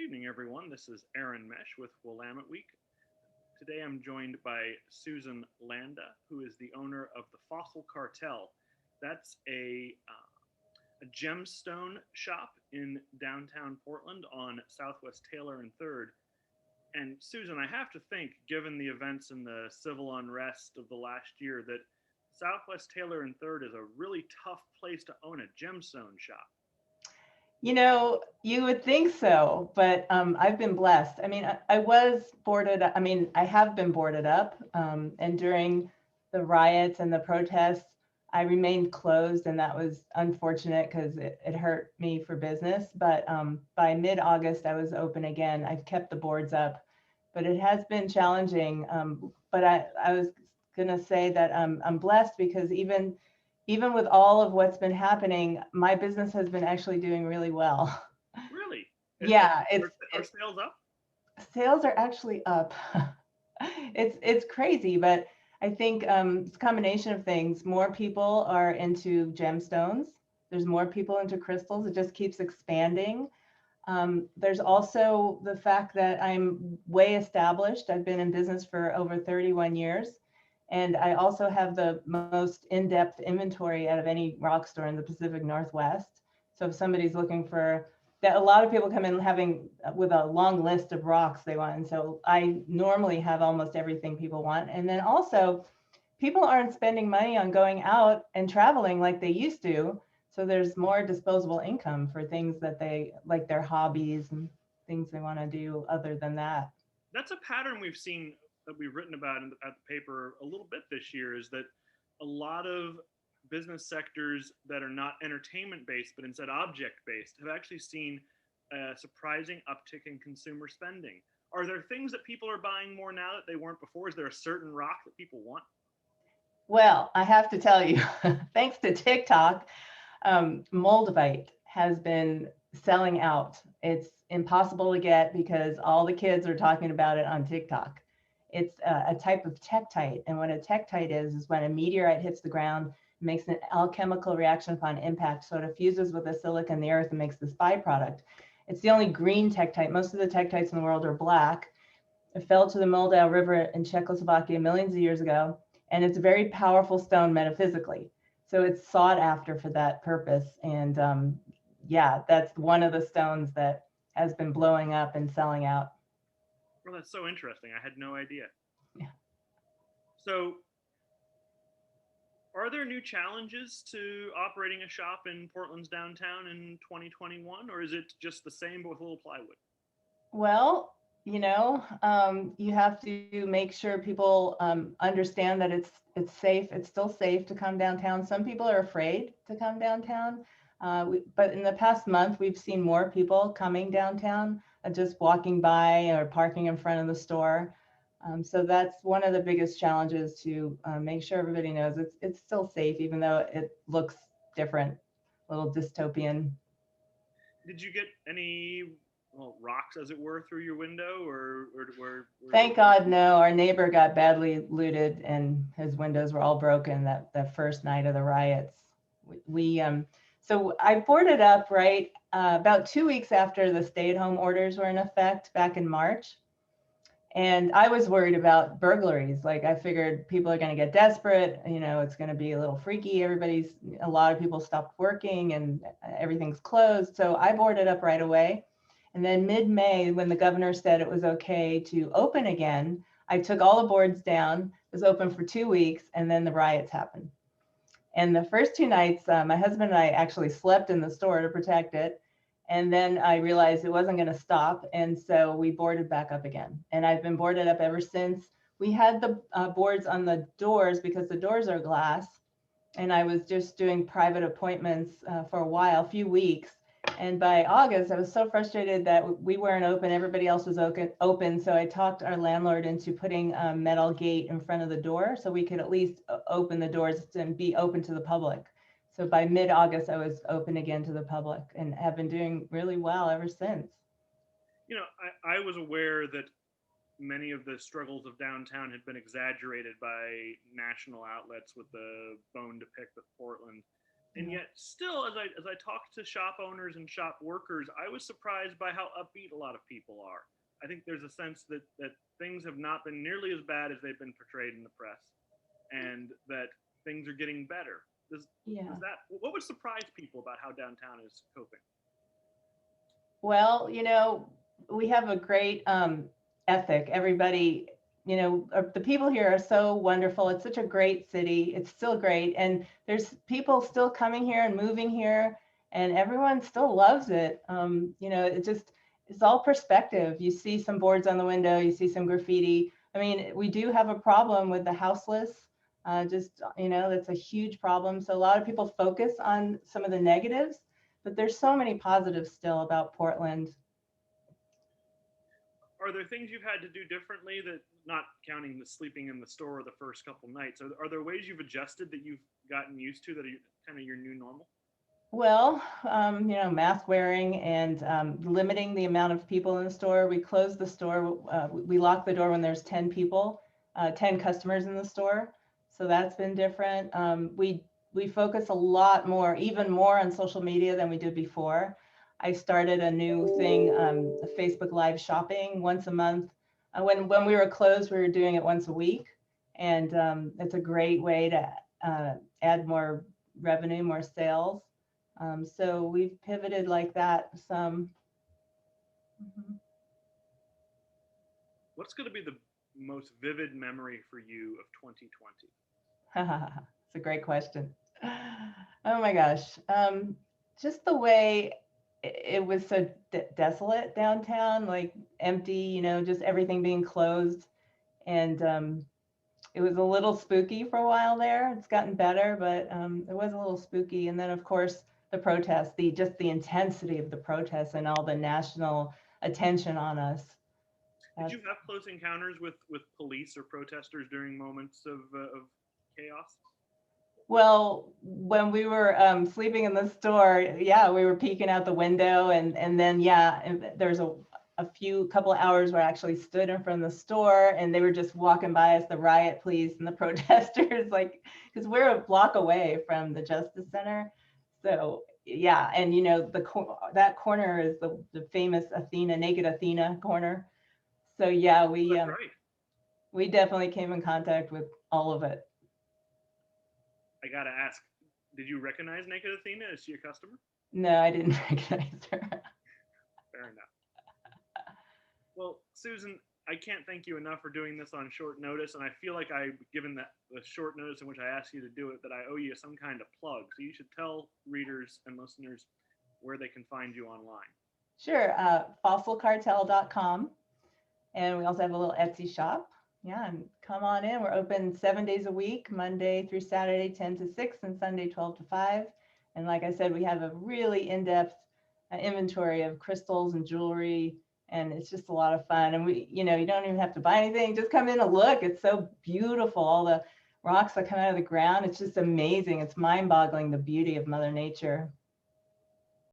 evening, everyone. This is Aaron Mesh with Willamette Week. Today I'm joined by Susan Landa, who is the owner of the Fossil Cartel. That's a gemstone shop in downtown Portland on Southwest Taylor and 3rd. And Susan, I have to think, given the events and the civil unrest of the last year, that Southwest Taylor and 3rd is a really tough place to own a gemstone shop. You would think so, but I've been blessed. I was boarded. I have been boarded up. And during the riots and the protests, I remained closed, and that was unfortunate because it hurt me for business. But by mid-August, I was open again. I've kept the boards up, but it has been challenging. But I was gonna say that I'm blessed because even with all of what's been happening, my business has been actually doing really well. Really? Yeah, Are sales up? sales are actually up. It's crazy, but I think it's a combination of things. More people are into gemstones. There's more people into crystals. It just keeps expanding. There's also the fact that I'm way established. I've been in business for over 31 years. And I also have the most in-depth inventory out of any rock store in the Pacific Northwest. So if somebody's looking for that, a lot of people come in having with a long list of rocks they want. And so I normally have almost everything people want. And then also people aren't spending money on going out and traveling like they used to. So there's more disposable income for things that they like, their hobbies and things they want to do other than that. That's a pattern we've seen that we've written about at the paper a little bit this year is that a lot of business sectors that are not entertainment based but instead object based have actually seen a surprising uptick in consumer spending. Are there things that people are buying more now that they weren't before? Is there a certain rock that people want? Well, I have to tell you, thanks to TikTok, Moldavite has been selling out. It's impossible to get because all the kids are talking about it on TikTok. It's a type of tektite. And what a tektite is when a meteorite hits the ground, it makes an alchemical reaction upon impact. So it fuses with the silica in the earth and makes this byproduct. It's the only green tektite. Most of the tektites in the world are black. It fell to the Moldau River in Czechoslovakia millions of years ago, and it's a very powerful stone metaphysically. So it's sought after for that purpose. And yeah, that's one of the stones that has been blowing up and selling out. Well, that's so interesting. I had no idea. Yeah. So, are there new challenges to operating a shop in Portland's downtown in 2021, or is it just the same but with a little plywood? Well, you have to make sure people understand that it's safe. It's still safe to come downtown. Some people are afraid to come downtown, but in the past month, we've seen more people coming downtown, just walking by or parking in front of the store. So that's one of the biggest challenges to make sure everybody knows it's still safe, even though it looks different, a little dystopian. Did you get any rocks, as it were, through your window, or Thank God, no. Our neighbor got badly looted and his windows were all broken that first night of the riots. So I boarded up right about 2 weeks after the stay-at-home orders were in effect back in March. And I was worried about burglaries. Like I figured people are going to get desperate. It's going to be a little freaky. A lot of people stopped working and everything's closed. So I boarded up right away. And then mid-May, when the governor said it was okay to open again, I took all the boards down, was open for 2 weeks, and then the riots happened. And the first 2 nights, my husband and I actually slept in the store to protect it. And then I realized it wasn't going to stop. And so we boarded back up again. And I've been boarded up ever since. We had the boards on the doors because the doors are glass. And I was just doing private appointments for a while, a few weeks. And by August, I was so frustrated that we weren't open. Everybody else was open. So I talked our landlord into putting a metal gate in front of the door so we could at least open the doors and be open to the public. So by mid-August, I was open again to the public and have been doing really well ever since. I was aware that many of the struggles of downtown had been exaggerated by national outlets with the bone to pick with Portland. And yet still, as I talk to shop owners and shop workers, I was surprised by how upbeat a lot of people are. I think there's a sense that things have not been nearly as bad as they've been portrayed in the press, and that things are getting better. Yeah. What would surprise people about how downtown is coping? Well, we have a great ethic. Everybody, the people here are so wonderful. It's such a great city. It's still great. And there's people still coming here and moving here, and everyone still loves it. It's all perspective. You see some boards on the window, you see some graffiti. I mean, we do have a problem with the houseless. That's a huge problem. So a lot of people focus on some of the negatives, but there's so many positives still about Portland. Are there things you've had to do differently, that not counting the sleeping in the store the first couple nights? Are there ways you've adjusted that you've gotten used to that are kind of your new normal? Well, mask wearing and limiting the amount of people in the store. We close the store. We lock the door when there's 10 people, 10 customers in the store. So that's been different. We focus a lot more, even more on social media than we did before. I started a new thing, Facebook Live shopping once a month. When we were closed, we were doing it once a week. And it's a great way to add more revenue, more sales. So we've pivoted like that some. What's going to be the most vivid memory for you of 2020? It's a great question. Oh my gosh. Just the way it was so desolate downtown, like empty, just everything being closed. And it was a little spooky for a while there. It's gotten better, but it was a little spooky. And then, of course, the protests, just the intensity of the protests and all the national attention on us. Did you have close encounters with police or protesters during moments of chaos? Well, when we were sleeping in the store, yeah, we were peeking out the window, and then there's a couple of hours where I actually stood in front of the store, and they were just walking by us, the riot police and the protesters, like, because we're a block away from the Justice Center. So yeah, and that corner is the famous Naked Athena corner. So yeah, we definitely came in contact with all of it. I gotta ask, did you recognize Naked Athena? Is she a customer? No, I didn't recognize her. Fair enough. Well, Susan, I can't thank you enough for doing this on short notice, and I feel like given the short notice in which I asked you to do it, that I owe you some kind of plug. So you should tell readers and listeners where they can find you online. Sure, fossilcartel.com, and we also have a little Etsy shop. Yeah, and come on in. We're open 7 days a week, Monday through Saturday, 10 to 6, and Sunday, 12 to 5. And like I said, we have a really in-depth inventory of crystals and jewelry, and it's just a lot of fun. And you don't even have to buy anything. Just come in and look. It's so beautiful. All the rocks that come out of the ground. It's just amazing. It's mind-boggling, the beauty of Mother Nature.